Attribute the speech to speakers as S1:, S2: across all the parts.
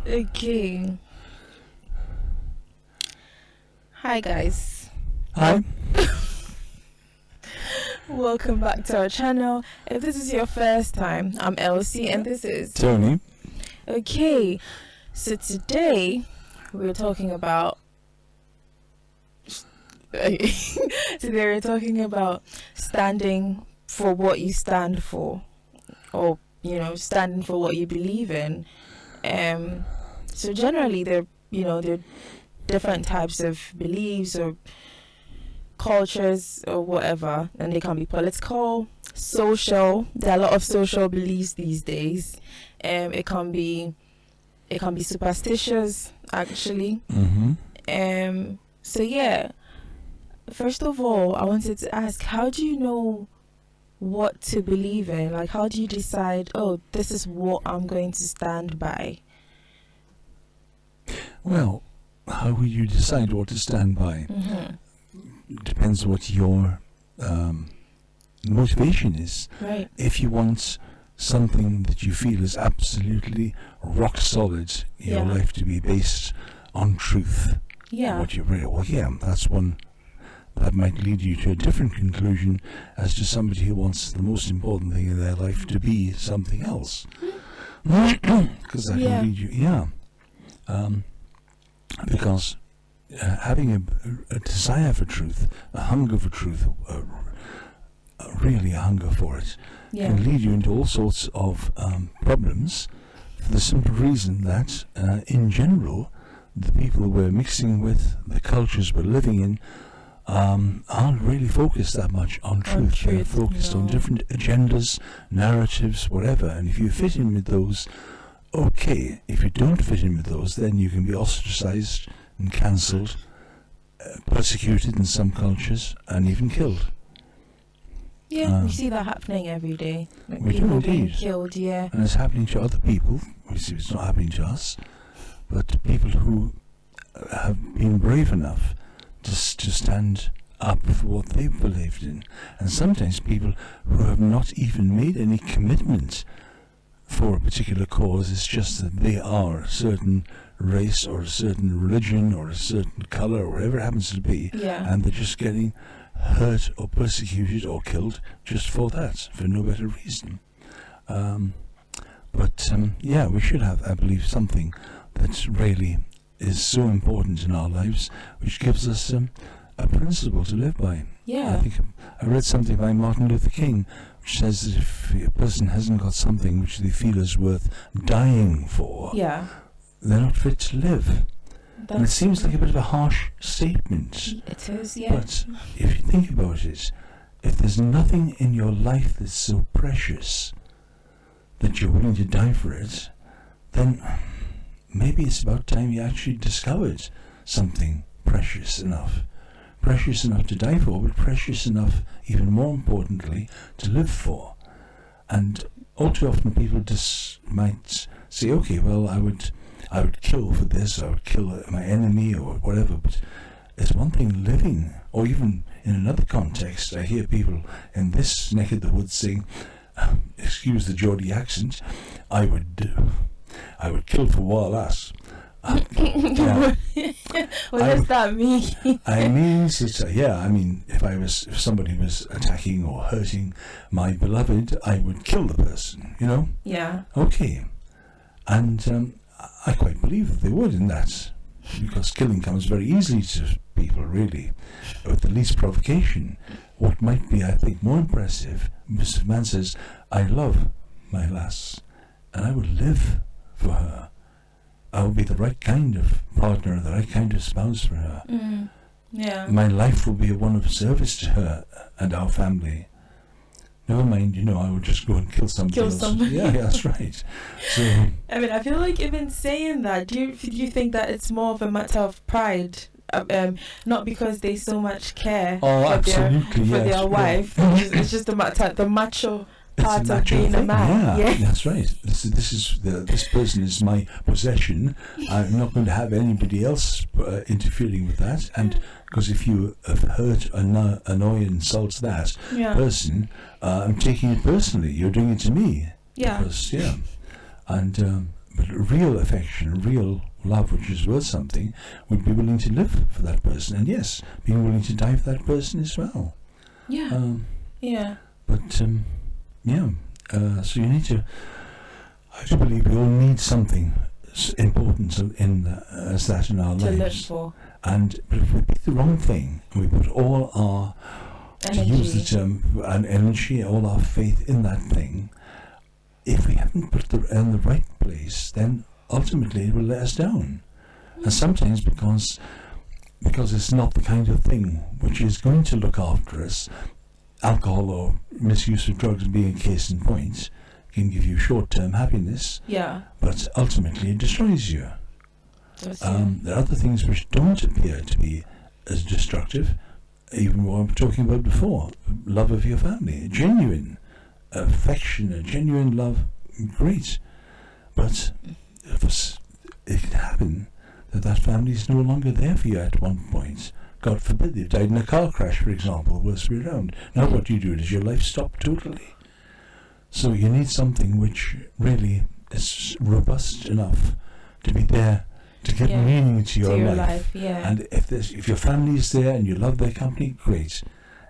S1: Okay. Hi guys.
S2: Hi.
S1: Welcome back to our channel. If this is your first time, I'm Elsie and this is
S2: Tony.
S1: Okay. So today we're talking about standing for what you stand for, or standing for what you believe in. So generally there are different types of beliefs or cultures or whatever, and they can be political, social. There are a lot of social beliefs these days. It can be superstitious actually. So yeah, first of all I wanted to ask, how do you know what to believe in? Like, how do you decide, oh, this is what I'm going to stand by?
S2: Well, how will you decide what to stand by? Depends what your motivation is.
S1: Right.
S2: If you want something that you feel is absolutely rock solid in your life to be based on truth, what you really, that's one that might lead you to a different conclusion as to somebody who wants the most important thing in their life to be something else. Because that can lead you, because having a desire for truth, a hunger for truth, really a hunger for it, can lead you into all sorts of problems, for the simple reason that, in general, the people we're mixing with, the cultures we're living in, aren't really focused that much on truth. They're focused on different agendas, narratives, whatever. And if you fit in with those, okay. If you don't fit in with those, then you can be ostracized and cancelled, persecuted in some cultures, and even killed.
S1: Yeah, we see that happening every day. Like
S2: we
S1: people
S2: do
S1: being
S2: indeed.
S1: killed,
S2: And it's happening to other people. We see it's not happening to us, but to people who have been brave enough to stand up for what they've believed in. And sometimes people who have not even made any commitment for a particular cause. It's just that they are a certain race or a certain religion or a certain colour or whatever it happens to be, and they're just getting hurt or persecuted or killed just for that, for no better reason. But we should have, I believe, something that really is so important in our lives, which gives us a principle to live by. I think I read something by Martin Luther King, which says that if a person hasn't got something which they feel is worth dying for, they're not fit to live. And it seems like a bit of a harsh statement.
S1: It is,
S2: But if you think about it, if there's nothing in your life that's so precious that you're willing to die for it, then maybe it's about time you actually discovered something precious enough to die for, but precious enough, even more importantly, to live for. And all too often people just might say, okay, well, I would kill for this, I would kill my enemy or whatever, but it's one thing living, or even in another context, I hear people in this neck of the woods saying, excuse the Geordie accent, I would kill for wild ass.
S1: What does that mean?
S2: I mean, if somebody was attacking or hurting my beloved, I would kill the person, Okay. And I quite believe that they would in that, because killing comes very easily to people, really, with the least provocation. What might be, I think, more impressive, if a man says, I love my lass, and I would live for her. I will be the right kind of partner, the right kind of spouse for her. My life will be one of service to her and our family. Never mind, I would just go and kill somebody else. Yeah, that's right. So,
S1: I mean, I feel like even saying that, do you think that it's more of a matter of pride? Not because they so much care for their wife. It's just the macho part of being a man.
S2: Yeah, that's right. This person is my possession. I'm not going to have anybody else interfering with that. And because if you have hurt, annoy, insult that person, I'm taking it personally. You're doing it to me.
S1: Yeah.
S2: Because, and but real affection, real love, which is worth something, would be willing to live for that person, and yes, being willing to die for that person as well.
S1: Yeah. Yeah.
S2: But so you need to. I do believe we all need something important as that in our lives.
S1: To live for.
S2: But if we pick the wrong thing, and we put all our,
S1: energy.
S2: To use the term, and energy, all our faith in that thing, if we haven't put it in the right place, then ultimately it will let us down. And sometimes because it's not the kind of thing which is going to look after us, alcohol or misuse of drugs being a case in point, can give you short-term happiness, but ultimately it destroys you. There are other things which don't appear to be as destructive, even what I'm talking about before, love of your family, genuine affection, a genuine love, great. But it can happen that family is no longer there for you at one point. God forbid they've died in a car crash, for example, worst way around. Now what do you do? Does your life stop totally? So you need something which really is robust enough to be there to give meaning to your life. And if your family is there and you love their company, great.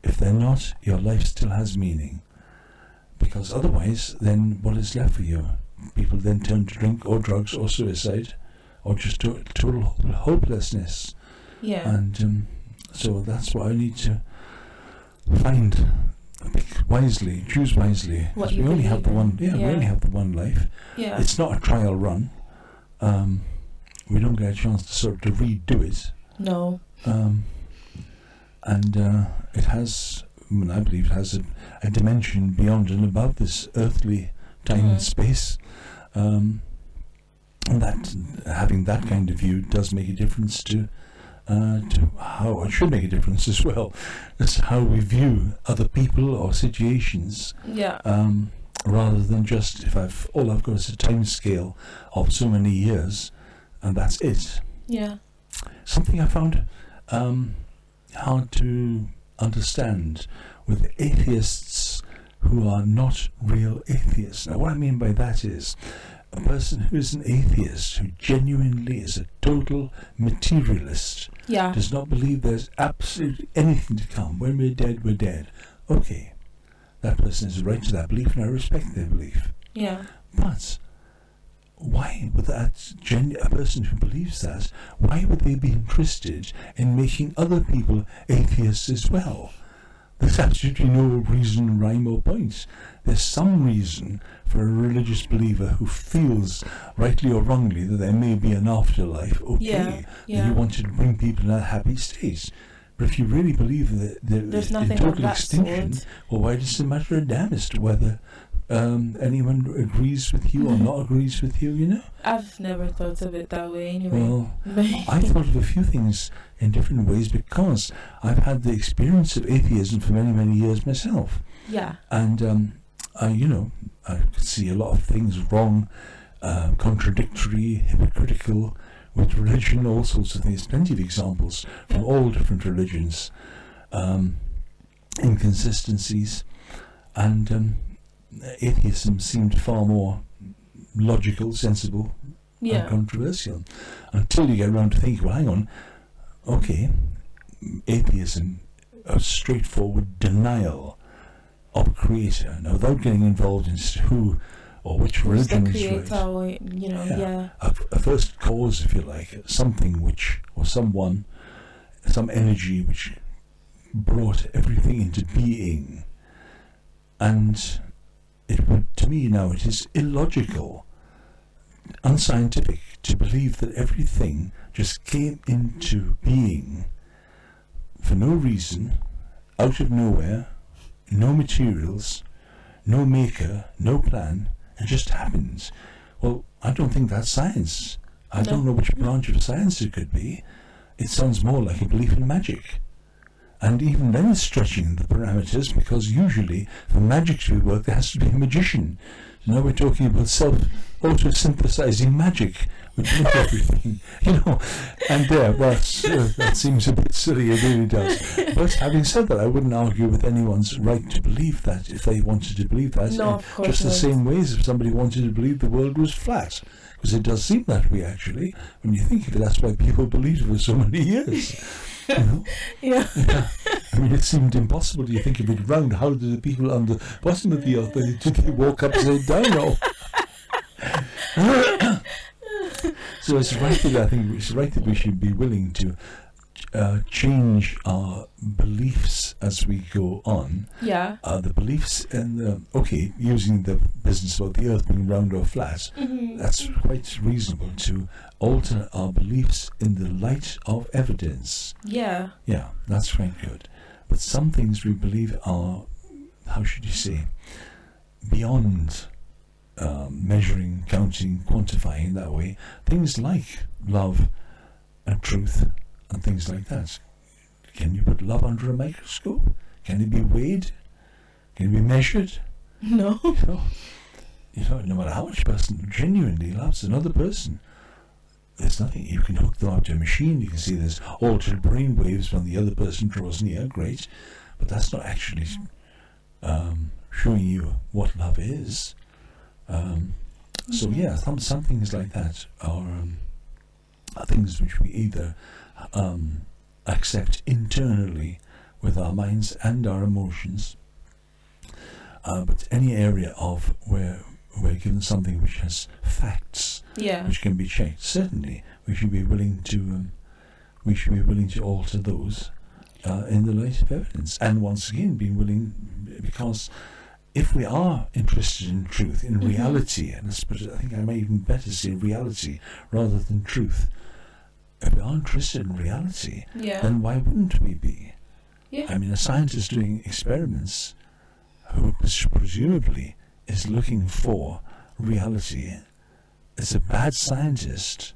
S2: If they're not, your life still has meaning. Because otherwise, then what is left for you? People then turn to drink or drugs or suicide or just total hopelessness. And so that's what I need to find. Pick wisely, choose wisely.
S1: What
S2: we only have the one. We only have the one life. It's not a trial run. We don't get a chance to redo it.
S1: No.
S2: And it has, I believe, it has a dimension beyond and above this earthly time and space. And that having that kind of view does make a difference to how it should make a difference as well. That's how we view other people or situations. Rather than just all I've got is a time scale of so many years, and that's it. Something I found hard to understand with atheists who are not real atheists. Now, what I mean by that is a person who is an atheist, who genuinely is a total materialist, does not believe there's absolutely anything to come. When we're dead, we're dead. Okay, that person is right to that belief, and I respect their belief. But why would a person who believes that, why would they be interested in making other people atheists as well? There's absolutely no reason, rhyme or point. There's some reason for a religious believer who feels, rightly or wrongly, that there may be an afterlife. Okay, you wanted to bring people in a happy state. But if you really believe that there's nothing in total extinction, well, why does it matter a damn as to whether anyone agrees with you or not agrees with you, you know?
S1: I've never thought of it that way anyway.
S2: Well, I thought of a few things in different ways because I've had the experience of atheism for many, many years myself. And, I could see a lot of things wrong, contradictory, hypocritical with religion, all sorts of things. Plenty of examples from all different religions, inconsistencies, and atheism seemed far more logical, sensible, uncontroversial, until you get around to thinking, well, hang on, okay, atheism, a straightforward denial of a creator. Now, without getting involved in who or which religion is right. A first cause, if you like, something which, or someone, some energy which brought everything into being. And it would, to me now, it is illogical, unscientific to believe that everything just came into being for no reason, out of nowhere, no materials, no maker, no plan. It just happens. Well, I don't think that's science. I don't know which branch of science it could be. It sounds more like a belief in magic. And even then it's stretching the parameters, because usually for magic to work there has to be a magician. So now we're talking about auto-synthesizing magic. We believe everything, and that seems a bit silly, it really does. But having said that, I wouldn't argue with anyone's right to believe that if they wanted to believe that.
S1: No, of course
S2: just the
S1: not.
S2: same way as if somebody wanted to believe the world was flat. Because it does seem that way, actually. When you think of it, that's why people believed it for so many years.
S1: Yeah.
S2: I mean, it seemed impossible. Do you think of it round? How did the people on the bottom of the earth, did they walk upside down? Or so it's right that we should be willing to change our beliefs as we go on.
S1: Yeah.
S2: The beliefs and using the business about the earth being round or flat, that's quite reasonable to alter our beliefs in the light of evidence.
S1: Yeah.
S2: Yeah, that's quite good. But some things we believe are, how should you say, beyond measuring, counting, quantifying that way. Things like love and truth and things like that. Can you put love under a microscope? Can it be weighed? Can it be measured?
S1: No.
S2: No matter how much a person genuinely loves another person, there's nothing. You can hook them up to a machine. You can see there's altered brain waves when the other person draws near. Great, but that's not actually showing you what love is. So yeah, some things like that are things which we either accept internally with our minds and our emotions, but any area of where we're given something which has facts, which can be checked, certainly we should be willing to alter those in the light of evidence. And once again, being willing, because if we are interested in truth, in reality, and I think I may even better say reality rather than truth. If we are interested in reality, then why wouldn't we be?
S1: Yeah.
S2: I mean, a scientist doing experiments who presumably is looking for reality is a bad scientist,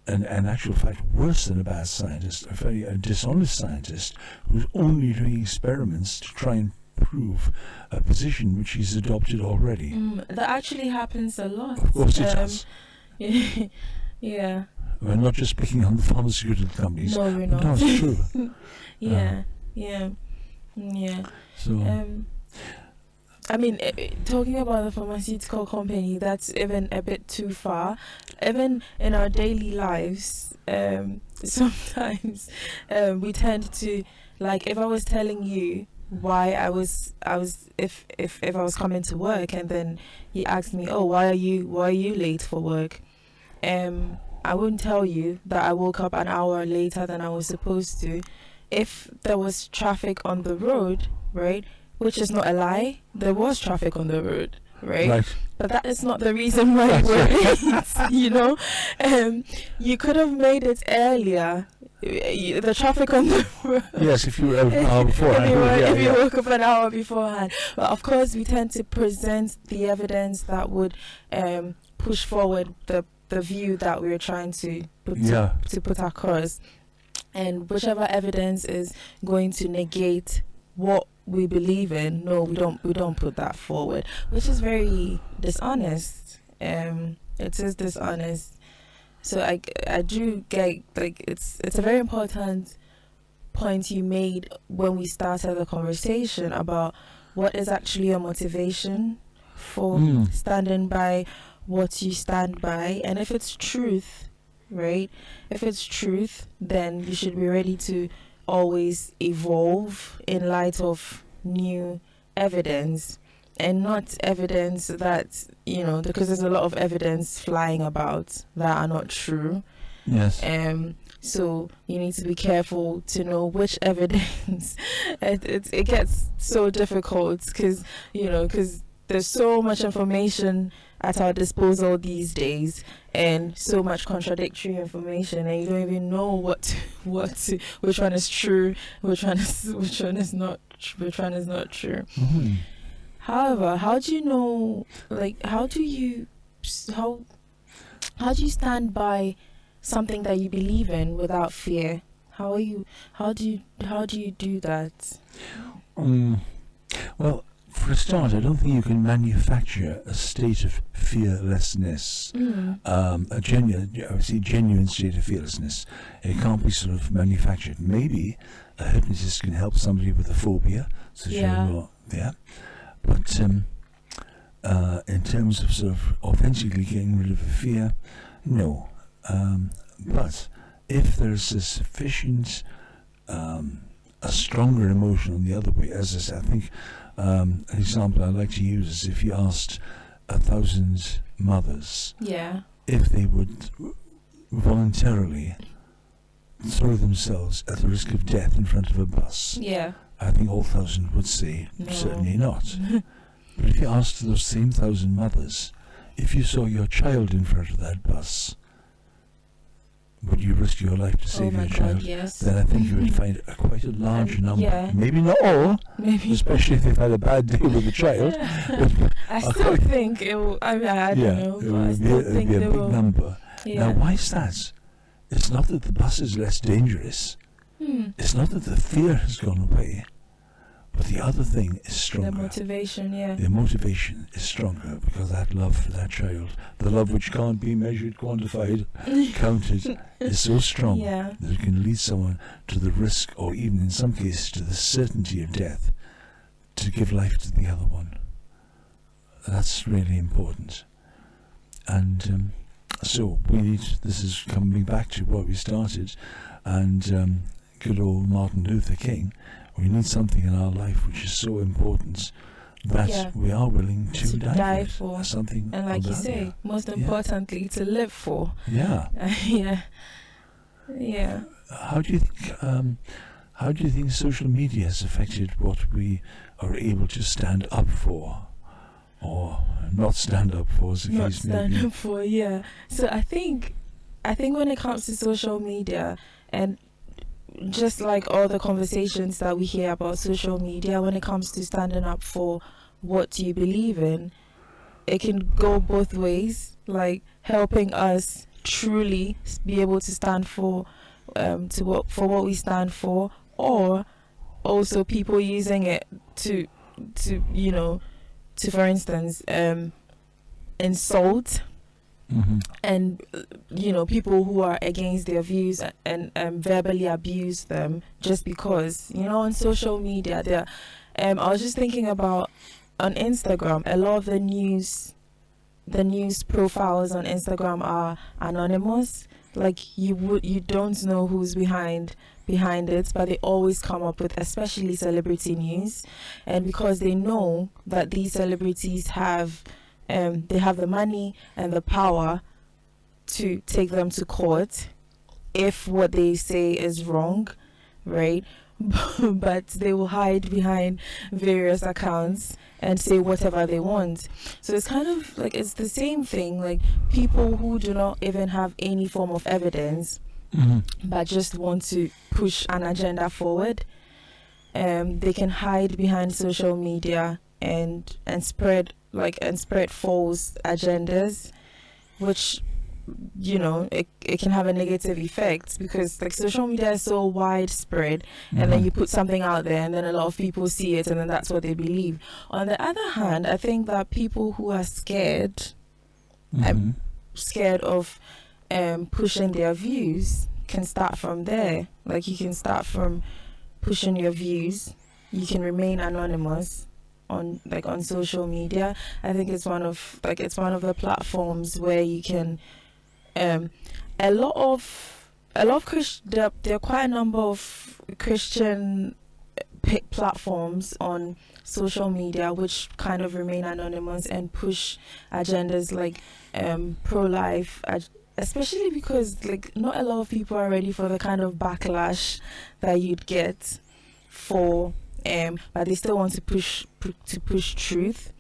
S2: and in actual fact worse than a bad scientist, a dishonest scientist who's only doing experiments to try and prove a position which he's adopted already.
S1: That actually happens a lot.
S2: Of course it does.
S1: Yeah.
S2: We're not just picking on the pharmaceutical companies.
S1: No, we're not.
S2: No, it's true.
S1: Yeah. So, I mean, talking about the pharmaceutical company, that's even a bit too far. Even in our daily lives, sometimes we tend to, like, if I was telling you why I was if I was coming to work, and then he asked me, oh, why are you late for work? I wouldn't tell you that I woke up an hour later than I was supposed to. If there was traffic on the road, right, which is not a lie, there was traffic on the road, right? But that is not the reason why you were late, you could have made it earlier. The traffic on the road.
S2: Yes, if you were an hour beforehand.
S1: if you woke up an hour beforehand. But of course, we tend to present the evidence that would push forward the view that we're trying to put across. And whichever evidence is going to negate what we believe in, no, we don't put that forward, which is very dishonest. It is dishonest. So I do get, like, it's a very important point you made when we started the conversation about what is actually your motivation for standing by what you stand by. And if it's truth, right, if it's truth, then you should be ready to always evolve in light of new evidence, and not evidence that, because there's a lot of evidence flying about that are not true.
S2: Yes.
S1: So you need to be careful to know which evidence. It gets so difficult because there's so much information at our disposal these days, and so much contradictory information, and you don't even know which one is true, which one is not true. However, how do you know, like, how do you stand by something that you believe in without fear? How do you do that?
S2: Well, for a start, I don't think you can manufacture a state of fearlessness. A genuine state of fearlessness. It can't be sort of manufactured. Maybe a hypnotist can help somebody with a phobia, but in terms of sort of authentically getting rid of a fear, no. But if there's a sufficient, a stronger emotion on the other way, as I said, I think an example I like to use is if you asked 1,000 mothers if they would voluntarily throw themselves at the risk of death in front of a bus, I think all 1,000 would say no. Certainly not. But if you asked those same 1,000 mothers, if you saw your child in front of that bus, would you risk your life to save your child?
S1: Yes.
S2: Then I think you would find quite a large number. Maybe not all, especially if they've had a bad day with the child.
S1: I still think it will. I mean, I don't know, but I still think
S2: it would be a big
S1: will.
S2: number. Now, why is that? It's not that the bus is less dangerous. It's not that the fear has gone away. But the other thing is stronger.
S1: The motivation,
S2: The motivation is stronger because that love for that child, the love which can't be measured, quantified, counted, is so strong that it can lead someone to the risk, or even in some cases to the certainty of death, to give life to the other one. That's really important. And so we need, this is coming back to what we started, and good old Martin Luther King. We need something in our life which is so important that we are willing to die for something.
S1: And like you say, most importantly, to live for.
S2: Yeah. How do you think social media has affected what we are able to stand up for, or not stand up for, as the case may be?
S1: Not stand up for, So I think when it comes to social media, and just like all the conversations that we hear about social media, when it comes to standing up for what you believe in, it can go both ways, like helping us truly be able to stand for what we stand for, or also people using it to for instance insult and people who are against their views and verbally abuse them just because on social media there. I was just thinking about on Instagram, a lot of the news profiles on Instagram are anonymous. Like you don't know who's behind it, but they always come up with, especially celebrity news, and because they know that these celebrities have they have the money and the power to take them to court if what they say is wrong, right? But they will hide behind various accounts and say whatever they want. So it's kind of like it's the same thing, like people who do not even have any form of evidence but just want to push an agenda forward. They can hide behind social media and spread false agendas, which it can have a negative effect, because like social media is so widespread, and then you put something out there and then a lot of people see it and then that's what they believe. On the other hand, I think that people who are scared of pushing their views can start from there. Like you can start from pushing your views. You can remain anonymous on social media. I think it's one of the platforms where you can there are quite a number of Christian platforms on social media which kind of remain anonymous and push agendas like pro-life, especially because like not a lot of people are ready for the kind of backlash that you'd get for but they still want to push truth.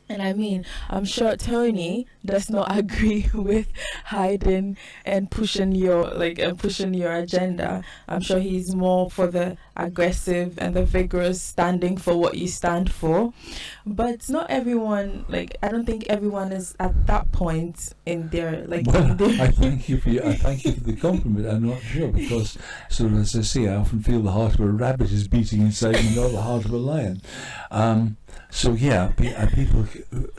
S1: And I mean, I'm sure Tony does not agree with hiding and pushing your agenda. I'm sure he's more for the aggressive and the vigorous, standing for what you stand for. But not everyone, like, I don't think everyone is at that point in their, like.
S2: Well, I thank you for the compliment. I'm not sure, because, sort of, as I say, I often feel the heart of a rabbit is beating inside me, not the heart of a lion. So yeah, people,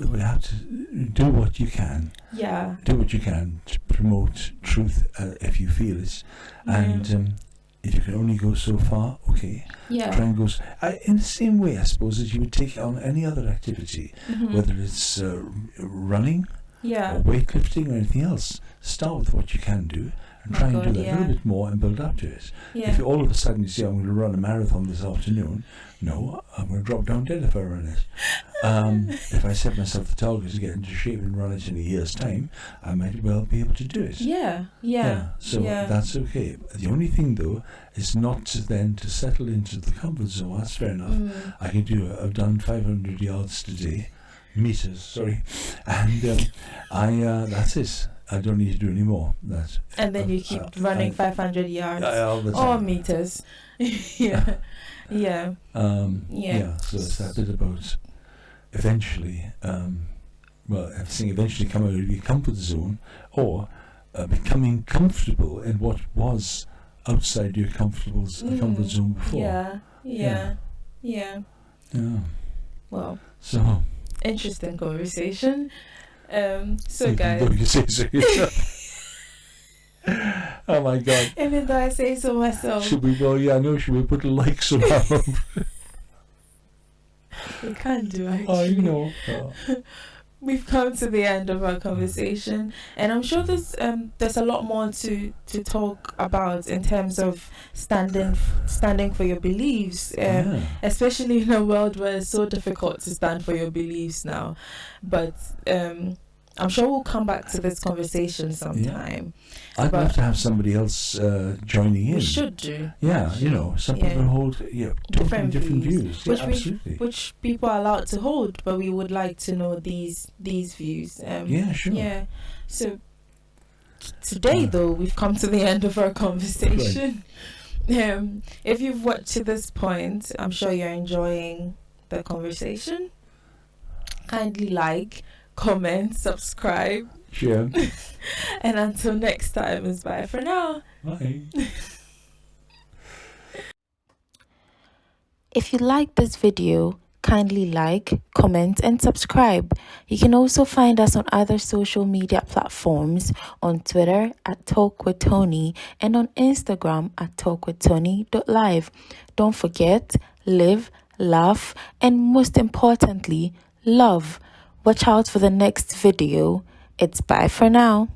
S2: we have to do what you can.
S1: Yeah.
S2: Do what you can to promote truth, if you feel it, and if you can only go so far, okay.
S1: Yeah.
S2: Try and go in the same way, I suppose, as you would take on any other activity, whether it's running, or weightlifting, or anything else. Start with what you can do, and try and do that a little bit more and build up to it.
S1: Yeah.
S2: If you all of a sudden you say, I'm going to run a marathon this afternoon, no, I'm going to drop down dead if I run it. If I set myself the target to get into shape and run it in a year's time, I might well be able to do it. So that's okay. The only thing, though, is not to settle into the comfort zone. That's fair enough. I've done 500 yards today, meters, sorry, and that's it. I don't need to do any more.
S1: And then you keep running 500 yards or meters. Yeah.
S2: So it's that bit about eventually, eventually come out of your comfort zone, or becoming comfortable in what was outside your comfort zone before.
S1: Yeah. Well.
S2: So.
S1: Interesting conversation. So guys.
S2: Oh my God.
S1: Even though I say so myself.
S2: Should we put likes around?
S1: We can't do actually.
S2: I know.
S1: We've come to the end of our conversation, and I'm sure there's a lot more to talk about in terms of standing for your beliefs, especially in a world where it's so difficult to stand for your beliefs now. But I'm sure we'll come back to this conversation sometime.
S2: I'd love to have somebody else joining in.
S1: We should do.
S2: Yeah, some people hold different views.
S1: Absolutely. Which people are allowed to hold, but we would like to know these views.
S2: Sure.
S1: Yeah. So today, though, we've come to the end of our conversation. Right. If you've watched to this point, I'm sure you're enjoying the conversation. Kindly like, comment, subscribe.
S2: Sure.
S1: And until next time, it's bye for now.
S2: Bye.
S3: If you like this video, kindly like, comment, and subscribe. You can also find us on other social media platforms, on Twitter at Talk with Tony and on Instagram at talkwithtony.live. Don't forget, live, laugh, and most importantly, love. Watch out for the next video. It's bye for now.